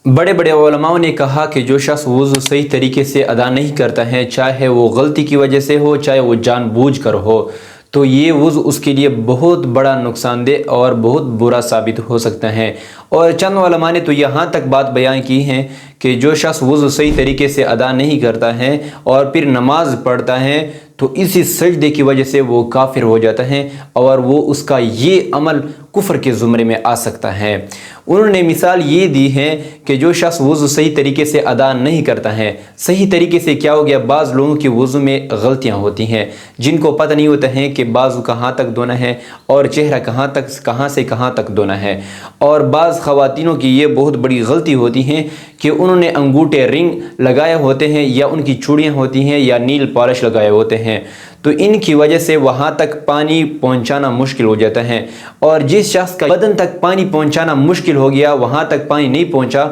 बड़े बड़े उलमाओं ने कहा कि जो शख्स वज़ू सही तरीके से अदा नहीं करता है, चाहे वो गलती की वजह से हो चाहे वो जानबूझ कर हो, तो ये वज़ू उसके लिए बहुत बड़ा नुकसानदेह और बहुत बुरा साबित हो सकता है। और चंद उलमा ने तो यहाँ तक बात बयान की है कि जो शख्स वज़ू सही तरीके से अदा नहीं करता है और फिर नमाज पढ़ता है तो इसी सजदे की वजह से वो काफिर हो जाता है और वो उसका ये अमल कुफ्र के ज़ुमरे में आ सकता है। उन्होंने मिसाल ये दी है कि जो शख्स वज़ू सही तरीके से अदा नहीं करता है, सही तरीके से क्या हो गया, बाज़ लोगों की वज़ू में गलतियाँ होती हैं जिनको पता नहीं होता है कि बाजू कहाँ तक धोना है और चेहरा कहाँ से कहाँ तक धोना है। और बाज़ ख़वातीनों की ये बहुत बड़ी गलती होती है कि उन्होंने अंगूठे रिंग लगाए होते हैं या उनकी चूड़ियाँ होती हैं या नील पॉलिश लगाए होते हैं, तो इनकी वजह से वहाँ तक पानी पहुँचाना मुश्किल हो जाता है। और जिस शख्स का बदन तक पानी पहुँचाना मुश्किल हो गया, वहाँ तक पानी नहीं पहुँचा,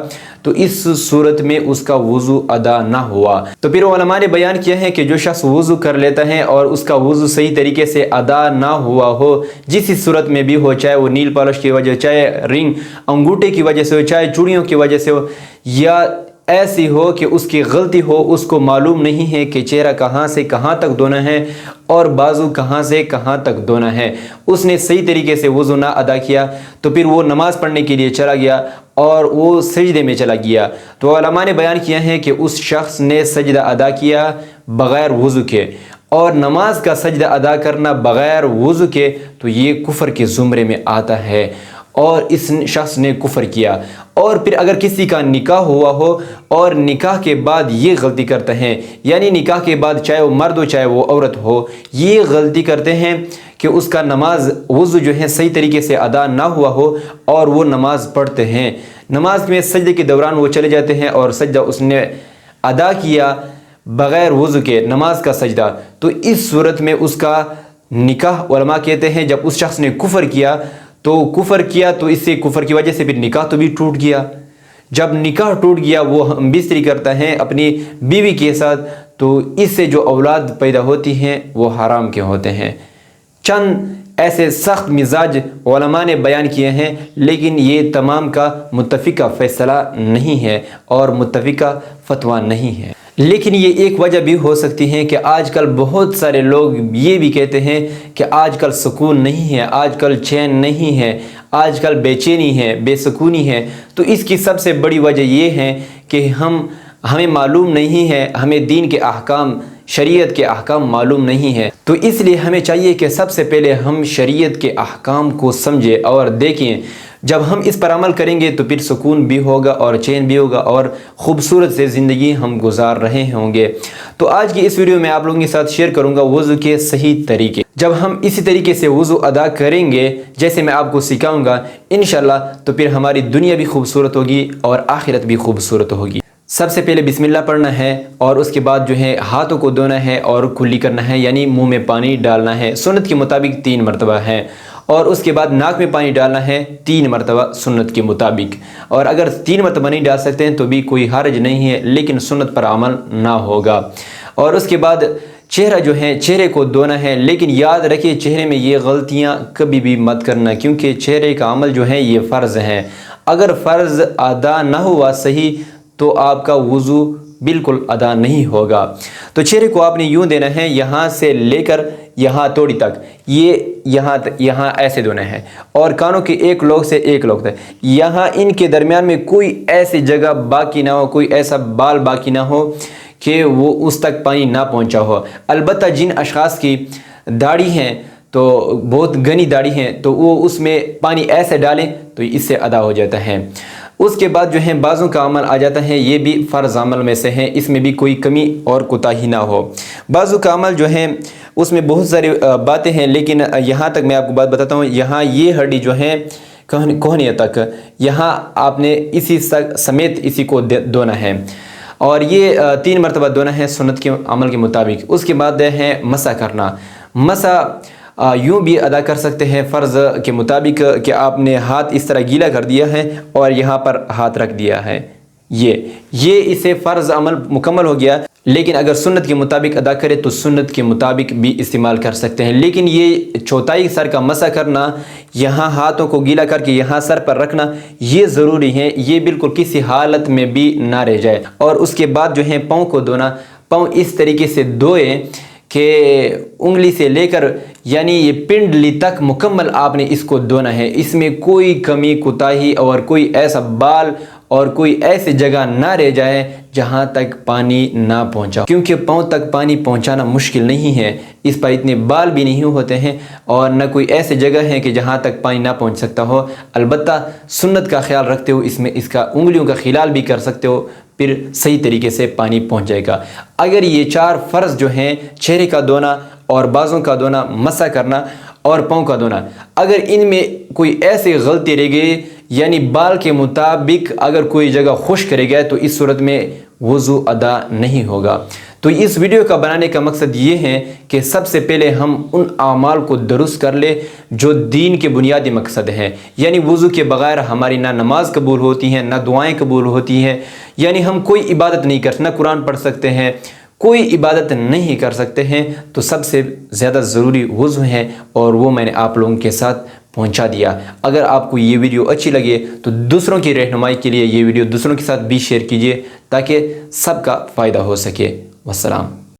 तो इस सूरत में उसका वज़ू अदा ना हुआ। तो फिर उलमा ने बयान किया है कि जो शख्स वज़ू कर लेता है और उसका वज़ू सही तरीके से अदा ना हुआ हो, जिस सूरत में भी हो, चाहे वो नील पॉलिश की वजह, चाहे रिंग अंगूठे की वजह से हो, चाहे चूड़ियों की वजह से हो, या ऐसी हो कि उसकी गलती हो, उसको मालूम नहीं है कि चेहरा कहाँ से कहाँ तक धोना है और बाजू कहाँ से कहाँ तक धोना है, उसने सही तरीके से वज़ू ना अदा किया, तो फिर वो नमाज़ पढ़ने के लिए चला गया और वो सजदे में चला गया। तो उलमा ने बयान किया है कि उस शख्स ने सजदा अदा किया बग़ैर वज़ू के, और नमाज का सजदा अदा करना बग़ैर वज़ू के तो ये कुफ्र के ज़ुमरे में आता है और इस शख्स ने कुफ्र किया। और फिर अगर किसी का निकाह हुआ हो और निकाह के बाद ये गलती करते हैं, यानी निकाह के बाद चाहे वो मर्द हो चाहे वो औरत हो, ये गलती करते हैं कि उसका नमाज वज़ू जो है सही तरीके से अदा ना हुआ हो और वो नमाज़ पढ़ते हैं, नमाज में सजदे के दौरान वो चले जाते हैं और सजदा उसने अदा किया बग़ैर वज़ू के, नमाज का सजदा, तो इस सूरत में उसका निकाह उलमा कहते हैं जब उस शख्स ने कुफ्र किया तो इससे कुफ्र की वजह से फिर निकाह तो भी टूट गया। जब निकाह टूट गया, वो हम बिस्तरी करता है अपनी बीवी के साथ, तो इससे जो औलाद पैदा होती हैं वो हराम के होते हैं। चंद ऐसे सख्त मिजाज उलमा ने बयान किए हैं, लेकिन ये तमाम का मुत्तफ़िका फ़ैसला नहीं है और मुत्तफ़िका फ़तवा नहीं है। लेकिन ये एक वजह भी हो सकती है कि आजकल बहुत सारे लोग ये भी कहते हैं कि आजकल सुकून नहीं है, आजकल चैन नहीं है, आजकल बेचैनी है, बेसुकूनी है। तो इसकी सबसे बड़ी वजह ये है कि हमें मालूम नहीं है, हमें दीन के अहकाम, शरीयत के अहकाम मालूम नहीं है। तो इसलिए हमें चाहिए कि सबसे पहले हम शरीयत के अहकाम को समझें और देखें। जब हम इस पर अमल करेंगे तो फिर सुकून भी होगा और चैन भी होगा और ख़ूबसूरत से ज़िंदगी हम गुजार रहे होंगे। तो आज की इस वीडियो में आप लोगों के साथ शेयर करूंगा वज़ू के सही तरीके। जब हम इसी तरीके से वज़ू अदा करेंगे जैसे मैं आपको सिखाऊंगा इंशाल्लाह, तो फिर हमारी दुनिया भी खूबसूरत होगी और आखिरत भी खूबसूरत होगी। सबसे पहले बिस्मिल्लाह पढ़ना है और उसके बाद जो है हाथों को धोना है और कुल्ली करना है, यानी मुंह में पानी डालना है, सुन्नत के मुताबिक 3 मरतबा है। और उसके बाद नाक में पानी डालना है 3 मरतबा सुन्नत के मुताबिक। और अगर 3 मरतबा नहीं डाल सकते हैं तो भी कोई हर्ज नहीं है, लेकिन सुन्नत पर अमल ना होगा। और उसके बाद चेहरा जो है, चेहरे को धोना है, लेकिन याद रखिए चेहरे में ये गलतियाँ कभी भी मत करना, क्योंकि चेहरे का अमल जो है ये फ़र्ज़ है। अगर फ़र्ज़ अदा ना हुआ सही तो आपका वज़ू बिल्कुल अदा नहीं होगा। तो चेहरे को आपने यूँ देना है, यहाँ से लेकर यहाँ तोड़ी तक, ये यहाँ ऐसे धोना है। और कानों के एक लोग से एक लोग तक, यहाँ इनके दरमियान में कोई ऐसी जगह बाकी ना हो, कोई ऐसा बाल बाकी ना हो कि वो उस तक पानी ना पहुँचा हो। अलबत्ता जिन अशख़ास की दाढ़ी हैं तो बहुत घनी दाढ़ी हैं तो वो उसमें पानी ऐसे डालें तो इससे अदा हो जाता है। उसके बाद जो है बाजों का अमल आ जाता है, ये भी फ़र्ज़ अमल में से है, इसमें भी कोई कमी और कोताही ना हो। बाजू का अमल जो है उसमें बहुत सारी बातें हैं, लेकिन यहाँ तक मैं आपको बात बताता हूँ। यहाँ ये हड्डी जो है कोहनी तक, यहाँ आपने इसी समेत इसी को धोना है और ये 3 मरतबा धोना है सुन्नत के अमल के मुताबिक। उसके बाद है मसा करना। मसा यूँ भी अदा कर सकते हैं फ़र्ज़ के मुताबिक कि आपने हाथ इस तरह गीला कर दिया है और यहाँ पर हाथ रख दिया है, ये इससे फ़र्ज़ अमल मुकम्मल हो गया। لیکن اگر سنت کے مطابق ادا کرے تو سنت کے مطابق بھی استعمال کر سکتے ہیں۔ لیکن یہ چوتھائی سر کا مسح کرنا، یہاں ہاتھوں کو گیلا کر کے یہاں سر پر رکھنا، یہ ضروری ہے، یہ بالکل کسی حالت میں بھی نہ رہ جائے۔ اور اس کے بعد جو ہے پاؤں کو دھونا، پاؤں اس طریقے سے دھوئیں کہ انگلی سے لے کر یعنی یہ پنڈلی تک مکمل آپ نے اس کو دھونا ہے، اس میں کوئی کمی کوتاہی اور کوئی ایسا بال اور کوئی ایسی جگہ نہ رہ جائے جہاں تک پانی نہ پہنچا، کیونکہ پاؤں تک پانی پہنچانا مشکل نہیں ہے، اس پر اتنے بال بھی نہیں ہوتے ہیں اور نہ کوئی ایسی جگہ ہے کہ جہاں تک پانی نہ پہنچ سکتا ہو۔ البتہ سنت کا خیال رکھتے ہو اس میں اس کا انگلیوں کا خلال بھی کر سکتے ہو، پھر صحیح طریقے سے پانی پہنچ جائے گا۔ اگر یہ 4 فرض جو ہیں، چہرے کا دھونا اور بازوں کا دھونا، مسح کرنا اور پاؤں کا دھونا، اگر ان میں کوئی ایسی غلطی رہ گئی یعنی بال کے مطابق اگر کوئی جگہ خشک رہ گیا تو اس صورت میں وضو ادا نہیں ہوگا۔ تو اس ویڈیو کا بنانے کا مقصد یہ ہے کہ سب سے پہلے ہم ان اعمال کو درست کر لیں جو دین کے بنیادی مقصد ہیں، یعنی وضو کے بغیر ہماری نہ نماز قبول ہوتی ہیں، نہ دعائیں قبول ہوتی ہیں، یعنی ہم کوئی عبادت نہیں کر سکتے، نہ قرآن پڑھ سکتے ہیں، کوئی عبادت نہیں کر سکتے ہیں۔ تو سب سے زیادہ ضروری وضو ہے اور وہ میں نے آپ لوگوں کے ساتھ پہنچا دیا۔ اگر آپ کو یہ ویڈیو اچھی لگے تو دوسروں کی رہنمائی کے لیے یہ ویڈیو دوسروں کے ساتھ بھی شیئر کیجیے تاکہ سب کا فائدہ ہو سکے۔ والسلام۔